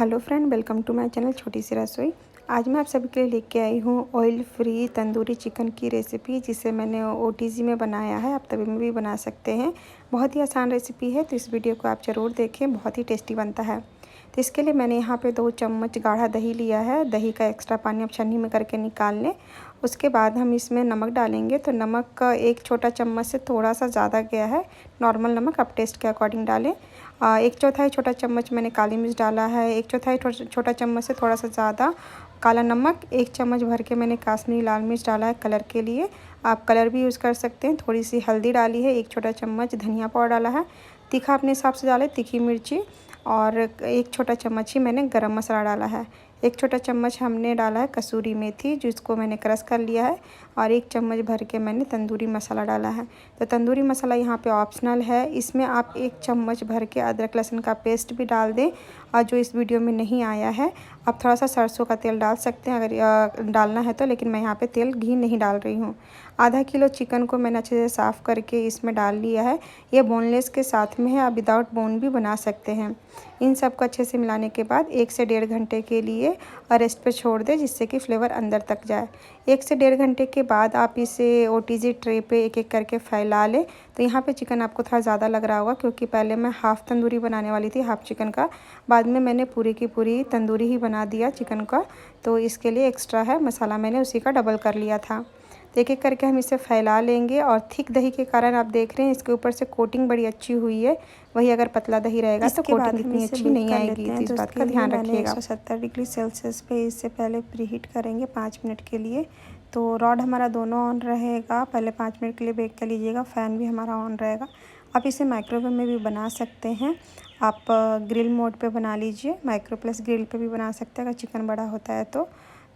Hello friend, welcome to my channel Chhoti Si रसोई। आज मैं आप सभी के लिए लेके आई हूँ ऑयल फ्री तंदूरी चिकन की रेसिपी, जिसे मैंने ओटीजी में बनाया है। आप तवे में भी बना सकते हैं। बहुत ही आसान रेसिपी है, तो इस वीडियो को आप ज़रूर देखें, बहुत ही टेस्टी बनता है। तो इसके लिए मैंने यहाँ पे 2 चम्मच गाढ़ा दही लिया है। दही का एक्स्ट्रा पानी आप छन्नी में करके निकाल लें। उसके बाद हम इसमें नमक डालेंगे। तो नमक का 1 छोटा चम्मच से थोड़ा सा ज़्यादा गया है। नॉर्मल नमक आप टेस्ट के अकॉर्डिंग डालें। 1/4 छोटा चम्मच मैंने काली मिर्च डाला है। 1/4 छोटा चम्मच से थोड़ा सा ज़्यादा काला नमक। 1 चम्मच भर के मैंने काश्मीरी लाल मिर्च डाला है कलर के लिए। आप कलर भी यूज़ कर सकते हैं। थोड़ी सी हल्दी डाली है। 1 छोटा चम्मच धनिया पाउडर डाला है। तीखा अपने हिसाब से डालें, तीखी मिर्ची। और 1 छोटा चम्मच ही मैंने गरम मसाला डाला है। 1 छोटा चम्मच हमने डाला है कसूरी मेथी, जिसको मैंने क्रश कर लिया है। और 1 चम्मच भर के मैंने तंदूरी मसाला डाला है। तो तंदूरी मसाला यहाँ पे ऑप्शनल है। इसमें आप 1 चम्मच भर के अदरक लहसुन का पेस्ट भी डाल दें। और जो इस वीडियो में नहीं आया है, आप थोड़ा सा सरसों का तेल डाल सकते हैं अगर डालना है तो, लेकिन मैं यहाँ पे तेल घी नहीं डाल रही हूँ। आधा किलो चिकन को मैंने अच्छे से साफ़ करके इसमें डाल लिया है। ये बोनलेस के साथ में है, आप विदाउट बोन भी बना सकते हैं। इन सब को अच्छे से मिलाने के बाद 1 से 1.5 घंटे के लिए रेस्ट पे छोड़ दें, जिससे कि फ्लेवर अंदर तक जाए। 1 से 1.5 घंटे के बाद आप इसे ओटीजी ट्रे पे एक-एक करके फैला लें। तो यहाँ पे चिकन आपको थोड़ा ज़्यादा लग रहा होगा, क्योंकि पहले मैं हाफ़ तंदूरी बनाने वाली थी, हाफ़ चिकन का। बाद में मैंने पूरी की पूरी तंदूरी ही बना दिया चिकन का। तो इसके लिए एक्स्ट्रा है मसाला, मैंने उसी का डबल कर लिया था। तो एक-एक करके हम इसे फैला लेंगे। और थिक दही के कारण आप देख रहे हैं इसके ऊपर से कोटिंग बड़ी अच्छी हुई है। वही अगर पतला दही रहेगा तो कोटिंग इतनी अच्छी नहीं आएगी। तो इस बात का ध्यान रखिएगा। 170 डिग्री सेल्सियस पे इससे पहले प्रीहीट करेंगे 5 मिनट के लिए। तो रॉड हमारा दोनों ऑन रहेगा। पहले 5 मिनट के लिए बेक कर लीजिएगा। फ़ैन भी हमारा ऑन रहेगा। आप इसे माइक्रोवेव में भी बना सकते हैं। आप ग्रिल मोड पे बना लीजिए। माइक्रो प्लस ग्रिल पे भी बना सकते हैं अगर चिकन बड़ा होता है तो।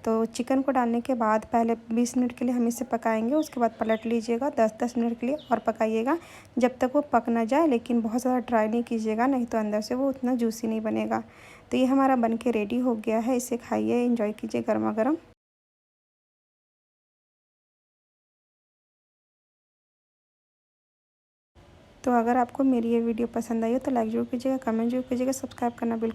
चिकन को डालने के बाद पहले 20 मिनट के लिए हम इसे पकाएंगे। उसके बाद पलट लीजिएगा। 10-10 मिनट के लिए और पकाइएगा, जब तक वो पक ना जाए। लेकिन बहुत ज़्यादा ट्राई नहीं कीजिएगा, नहीं तो अंदर से वो उतना जूसी नहीं बनेगा। तो ये हमारा बन के रेडी हो गया है। इसे खाइए, एंजॉय कीजिए गर्मा गर्म। तो अगर आपको मेरी ये वीडियो पसंद आई हो तो लाइक ज़रूर कीजिएगा, कमेंट ज़रूर कीजिएगा, सब्सक्राइब करना बिल्कुल